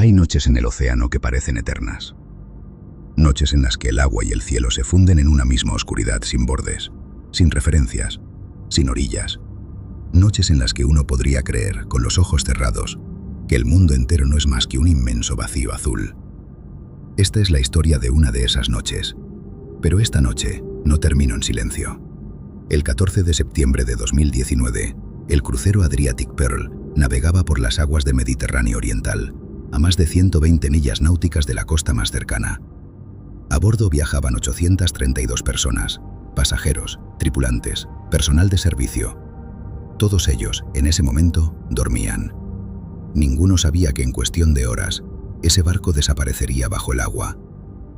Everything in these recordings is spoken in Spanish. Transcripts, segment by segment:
Hay noches en el océano que parecen eternas. Noches en las que el agua y el cielo se funden en una misma oscuridad sin bordes, sin referencias, sin orillas. Noches en las que uno podría creer, con los ojos cerrados, que el mundo entero no es más que un inmenso vacío azul. Esta es la historia de una de esas noches. Pero esta noche no terminó en silencio. El 14 de septiembre de 2019, el crucero Adriatic Pearl navegaba por las aguas del Mediterráneo Oriental, a más de 120 millas náuticas de la costa más cercana. A bordo viajaban 832 personas, pasajeros, tripulantes, personal de servicio. Todos ellos, en ese momento, dormían. Ninguno sabía que en cuestión de horas, ese barco desaparecería bajo el agua,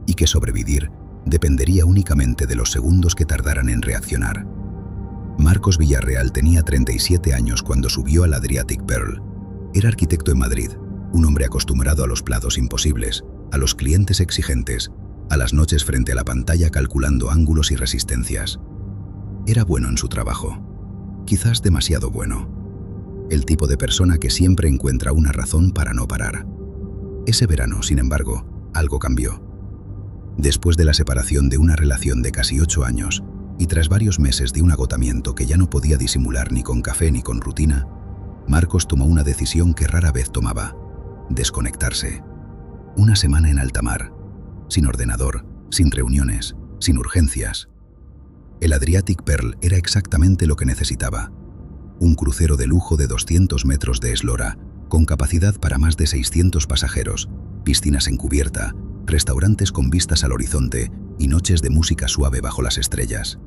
y que sobrevivir dependería únicamente de los segundos que tardaran en reaccionar. Marcos Villarreal tenía 37 años cuando subió al Adriatic Pearl. Era arquitecto en Madrid, un hombre acostumbrado a los plazos imposibles, a los clientes exigentes, a las noches frente a la pantalla calculando ángulos y resistencias. Era bueno en su trabajo, quizás demasiado bueno. El tipo de persona que siempre encuentra una razón para no parar. Ese verano, sin embargo, algo cambió. Después de la separación de una relación de casi 8 años y tras varios meses de un agotamiento que ya no podía disimular ni con café ni con rutina, Marcos tomó una decisión que rara vez tomaba: desconectarse. Una semana en alta mar, sin ordenador, sin reuniones, sin urgencias. El Adriatic Pearl era exactamente lo que necesitaba. Un crucero de lujo de 200 metros de eslora, con capacidad para más de 600 pasajeros, piscinas en cubierta, restaurantes con vistas al horizonte y noches de música suave bajo las estrellas.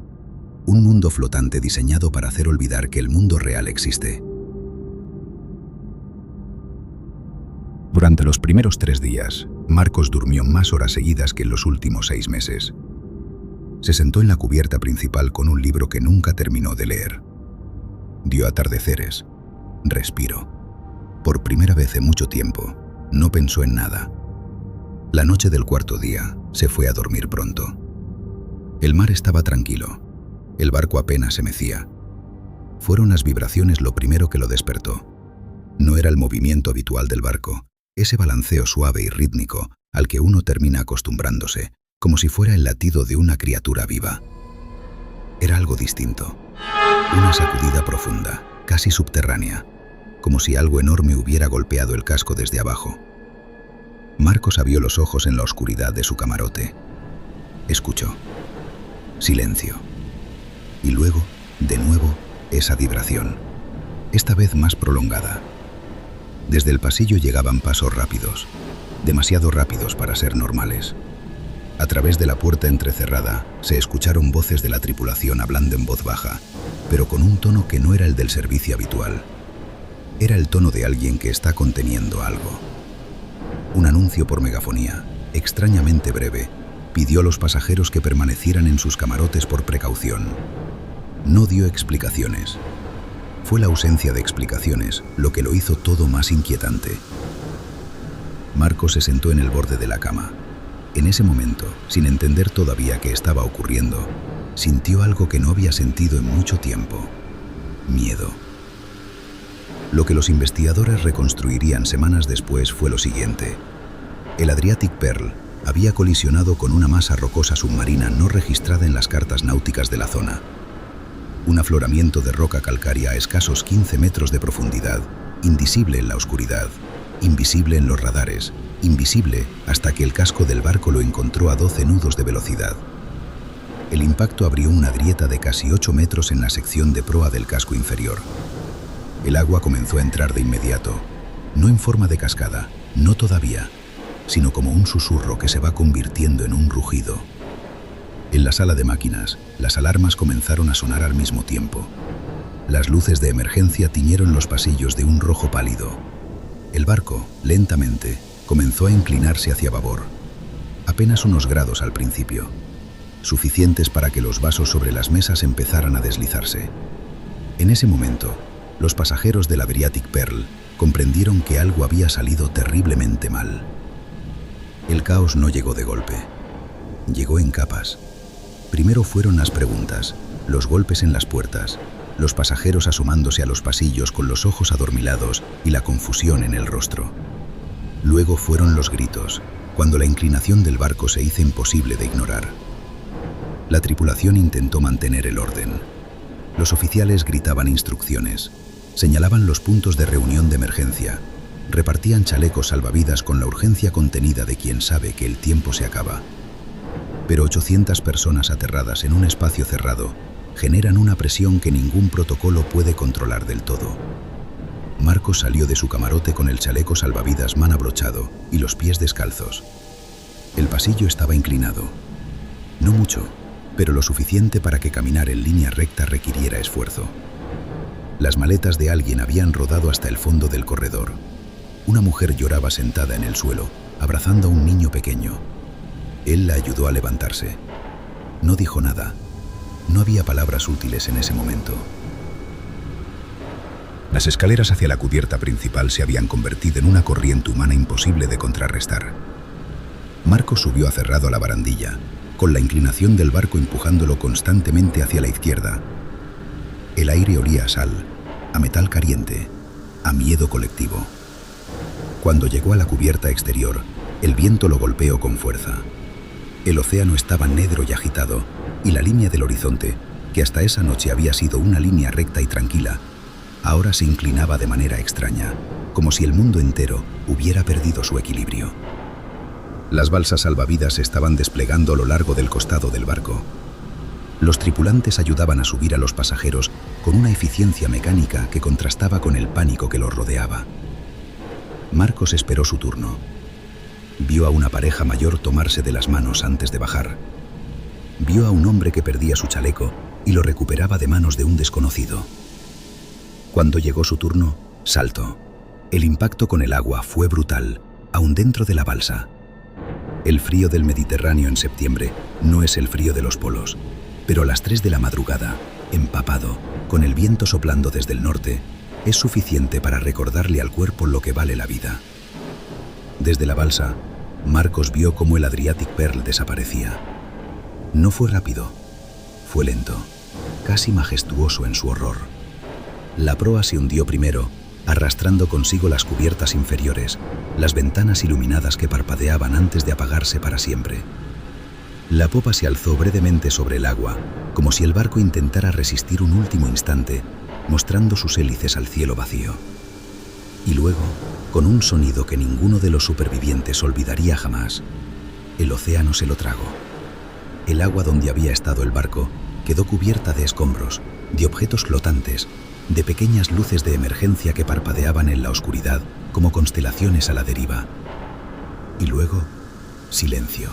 Un mundo flotante diseñado para hacer olvidar que el mundo real existe. Durante los primeros 3 días, Marcos durmió más horas seguidas que en los últimos 6 meses. Se sentó en la cubierta principal con un libro que nunca terminó de leer. Dio atardeceres. Respiró. Por primera vez en mucho tiempo, no pensó en nada. La noche del 4.º día, se fue a dormir pronto. El mar estaba tranquilo. El barco apenas se mecía. Fueron las vibraciones lo primero que lo despertó. No era el movimiento habitual del barco, ese balanceo suave y rítmico al que uno termina acostumbrándose, como si fuera el latido de una criatura viva. Era algo distinto. Una sacudida profunda, casi subterránea, como si algo enorme hubiera golpeado el casco desde abajo. Marcos abrió los ojos en la oscuridad de su camarote. Escuchó. Silencio. Y luego, de nuevo, esa vibración, esta vez más prolongada. Desde el pasillo llegaban pasos rápidos, demasiado rápidos para ser normales. A través de la puerta entrecerrada se escucharon voces de la tripulación hablando en voz baja, pero con un tono que no era el del servicio habitual. Era el tono de alguien que está conteniendo algo. Un anuncio por megafonía, extrañamente breve, pidió a los pasajeros que permanecieran en sus camarotes por precaución. No dio explicaciones. Fue la ausencia de explicaciones lo que lo hizo todo más inquietante. Marcos se sentó en el borde de la cama. En ese momento, sin entender todavía qué estaba ocurriendo, sintió algo que no había sentido en mucho tiempo: miedo. Lo que los investigadores reconstruirían semanas después fue lo siguiente. El Adriatic Pearl había colisionado con una masa rocosa submarina no registrada en las cartas náuticas de la zona. Un afloramiento de roca calcárea a escasos 15 metros de profundidad, invisible en la oscuridad, invisible en los radares, invisible hasta que el casco del barco lo encontró a 12 nudos de velocidad. El impacto abrió una grieta de casi 8 metros en la sección de proa del casco inferior. El agua comenzó a entrar de inmediato, no en forma de cascada, no todavía, sino como un susurro que se va convirtiendo en un rugido. En la sala de máquinas, las alarmas comenzaron a sonar al mismo tiempo. Las luces de emergencia tiñeron los pasillos de un rojo pálido. El barco, lentamente, comenzó a inclinarse hacia babor. Apenas unos grados al principio, suficientes para que los vasos sobre las mesas empezaran a deslizarse. En ese momento, los pasajeros del Adriatic Pearl comprendieron que algo había salido terriblemente mal. El caos no llegó de golpe. Llegó en capas. Primero fueron las preguntas, los golpes en las puertas, los pasajeros asomándose a los pasillos con los ojos adormilados y la confusión en el rostro. Luego fueron los gritos, cuando la inclinación del barco se hizo imposible de ignorar. La tripulación intentó mantener el orden. Los oficiales gritaban instrucciones, señalaban los puntos de reunión de emergencia, repartían chalecos salvavidas con la urgencia contenida de quien sabe que el tiempo se acaba. Pero 800 personas aterradas en un espacio cerrado generan una presión que ningún protocolo puede controlar del todo. Marcos salió de su camarote con el chaleco salvavidas mal abrochado y los pies descalzos. El pasillo estaba inclinado. No mucho, pero lo suficiente para que caminar en línea recta requiriera esfuerzo. Las maletas de alguien habían rodado hasta el fondo del corredor. Una mujer lloraba sentada en el suelo, abrazando a un niño pequeño. Él la ayudó a levantarse. No dijo nada. No había palabras útiles en ese momento. Las escaleras hacia la cubierta principal se habían convertido en una corriente humana imposible de contrarrestar. Marcos subió aferrado a la barandilla, con la inclinación del barco empujándolo constantemente hacia la izquierda. El aire olía a sal, a metal caliente, a miedo colectivo. Cuando llegó a la cubierta exterior, el viento lo golpeó con fuerza. El océano estaba negro y agitado, y la línea del horizonte, que hasta esa noche había sido una línea recta y tranquila, ahora se inclinaba de manera extraña, como si el mundo entero hubiera perdido su equilibrio. Las balsas salvavidas se estaban desplegando a lo largo del costado del barco. Los tripulantes ayudaban a subir a los pasajeros con una eficiencia mecánica que contrastaba con el pánico que los rodeaba. Marcos esperó su turno. Vio a una pareja mayor tomarse de las manos antes de bajar. Vio a un hombre que perdía su chaleco y lo recuperaba de manos de un desconocido. Cuando llegó su turno, saltó. El impacto con el agua fue brutal, aún dentro de la balsa. El frío del Mediterráneo en septiembre no es el frío de los polos, pero a las 3 de la madrugada, empapado, con el viento soplando desde el norte, es suficiente para recordarle al cuerpo lo que vale la vida. Desde la balsa, Marcos vio cómo el Adriatic Pearl desaparecía. No fue rápido, fue lento, casi majestuoso en su horror. La proa se hundió primero, arrastrando consigo las cubiertas inferiores, las ventanas iluminadas que parpadeaban antes de apagarse para siempre. La popa se alzó brevemente sobre el agua, como si el barco intentara resistir un último instante, mostrando sus hélices al cielo vacío. Y luego, con un sonido que ninguno de los supervivientes olvidaría jamás, el océano se lo tragó. El agua donde había estado el barco quedó cubierta de escombros, de objetos flotantes, de pequeñas luces de emergencia que parpadeaban en la oscuridad como constelaciones a la deriva. Y luego, silencio.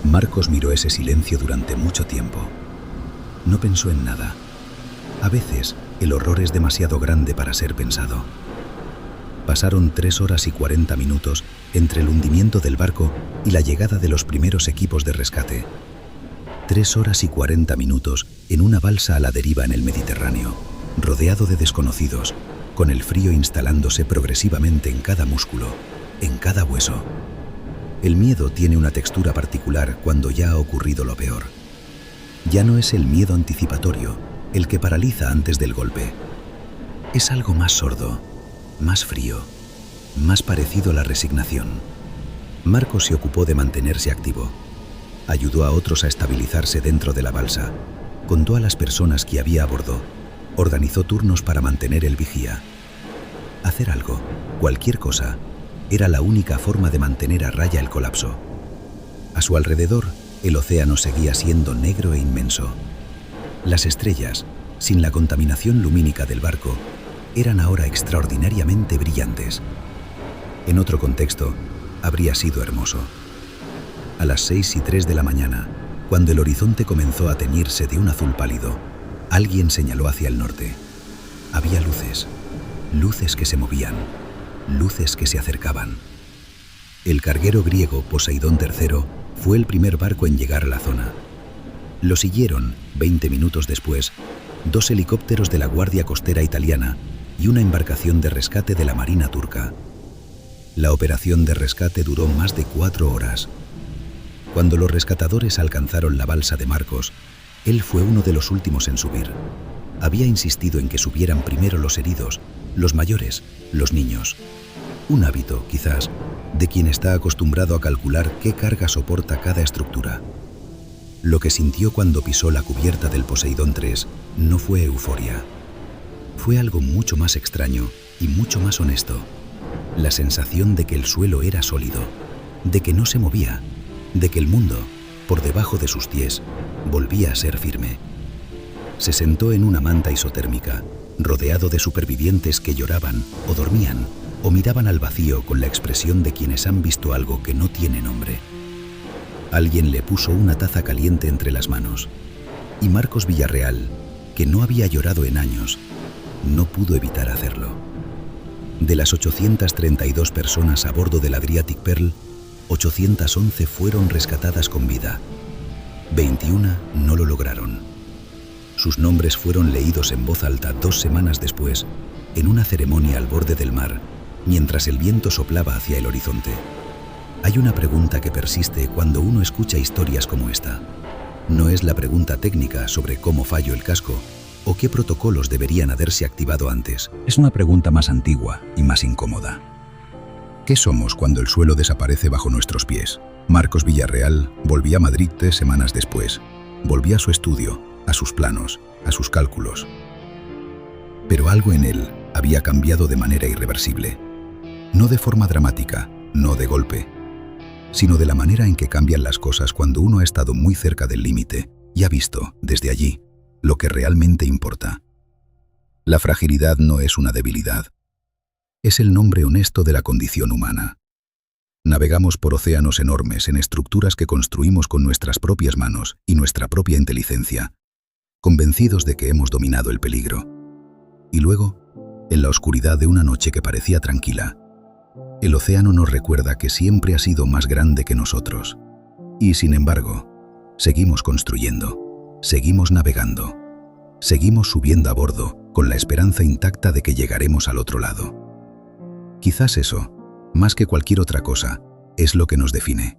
Marcos miró ese silencio durante mucho tiempo. No pensó en nada. A veces, el horror es demasiado grande para ser pensado. Pasaron 3 horas y 40 minutos entre el hundimiento del barco y la llegada de los primeros equipos de rescate. 3 horas y 40 minutos en una balsa a la deriva en el Mediterráneo, rodeado de desconocidos, con el frío instalándose progresivamente en cada músculo, en cada hueso. El miedo tiene una textura particular cuando ya ha ocurrido lo peor. Ya no es el miedo anticipatorio, el que paraliza antes del golpe. Es algo más sordo, más frío, más parecido a la resignación. Marcos se ocupó de mantenerse activo. Ayudó a otros a estabilizarse dentro de la balsa, contó a las personas que había a bordo, organizó turnos para mantener el vigía. Hacer algo, cualquier cosa, era la única forma de mantener a raya el colapso. A su alrededor, el océano seguía siendo negro e inmenso. Las estrellas, sin la contaminación lumínica del barco, eran ahora extraordinariamente brillantes. En otro contexto, habría sido hermoso. A las 6:03 de la mañana, cuando el horizonte comenzó a teñirse de un azul pálido, alguien señaló hacia el norte. Había luces, luces que se movían, luces que se acercaban. El carguero griego Poseidón III fue el primer barco en llegar a la zona. Lo siguieron, 20 minutos después, 2 helicópteros de la Guardia Costera italiana y una embarcación de rescate de la Marina turca. La operación de rescate duró más de 4 horas. Cuando los rescatadores alcanzaron la balsa de Marcos, él fue uno de los últimos en subir. había insistido en que subieran primero los heridos, los mayores, los niños. Un hábito, quizás, de quien está acostumbrado a calcular qué carga soporta cada estructura. Lo que sintió cuando pisó la cubierta del Poseidón 3 no fue euforia. Fue algo mucho más extraño y mucho más honesto. La sensación de que el suelo era sólido, de que no se movía, de que el mundo, por debajo de sus pies, volvía a ser firme. Se sentó en una manta isotérmica, rodeado de supervivientes que lloraban o dormían o miraban al vacío con la expresión de quienes han visto algo que no tiene nombre. Alguien le puso una taza caliente entre las manos y Marcos Villarreal, que no había llorado en años, no pudo evitar hacerlo. De las 832 personas a bordo del Adriatic Pearl, 811 fueron rescatadas con vida. 21 no lo lograron. Sus nombres fueron leídos en voz alta 2 semanas después, en una ceremonia al borde del mar, mientras el viento soplaba hacia el horizonte. Hay una pregunta que persiste cuando uno escucha historias como esta. No es la pregunta técnica sobre cómo falló el casco o qué protocolos deberían haberse activado antes. Es una pregunta más antigua y más incómoda. ¿Qué somos cuando el suelo desaparece bajo nuestros pies? Marcos Villarreal volvía a Madrid 3 semanas después. Volvía a su estudio, a sus planos, a sus cálculos. Pero algo en él había cambiado de manera irreversible. No de forma dramática, no de golpe, sino de la manera en que cambian las cosas cuando uno ha estado muy cerca del límite y ha visto, desde allí, lo que realmente importa. La fragilidad no es una debilidad. Es el nombre honesto de la condición humana. Navegamos por océanos enormes en estructuras que construimos con nuestras propias manos y nuestra propia inteligencia, convencidos de que hemos dominado el peligro. Y luego, en la oscuridad de una noche que parecía tranquila, el océano nos recuerda que siempre ha sido más grande que nosotros. Y sin embargo, seguimos construyendo, seguimos navegando, seguimos subiendo a bordo con la esperanza intacta de que llegaremos al otro lado. Quizás eso, más que cualquier otra cosa, es lo que nos define.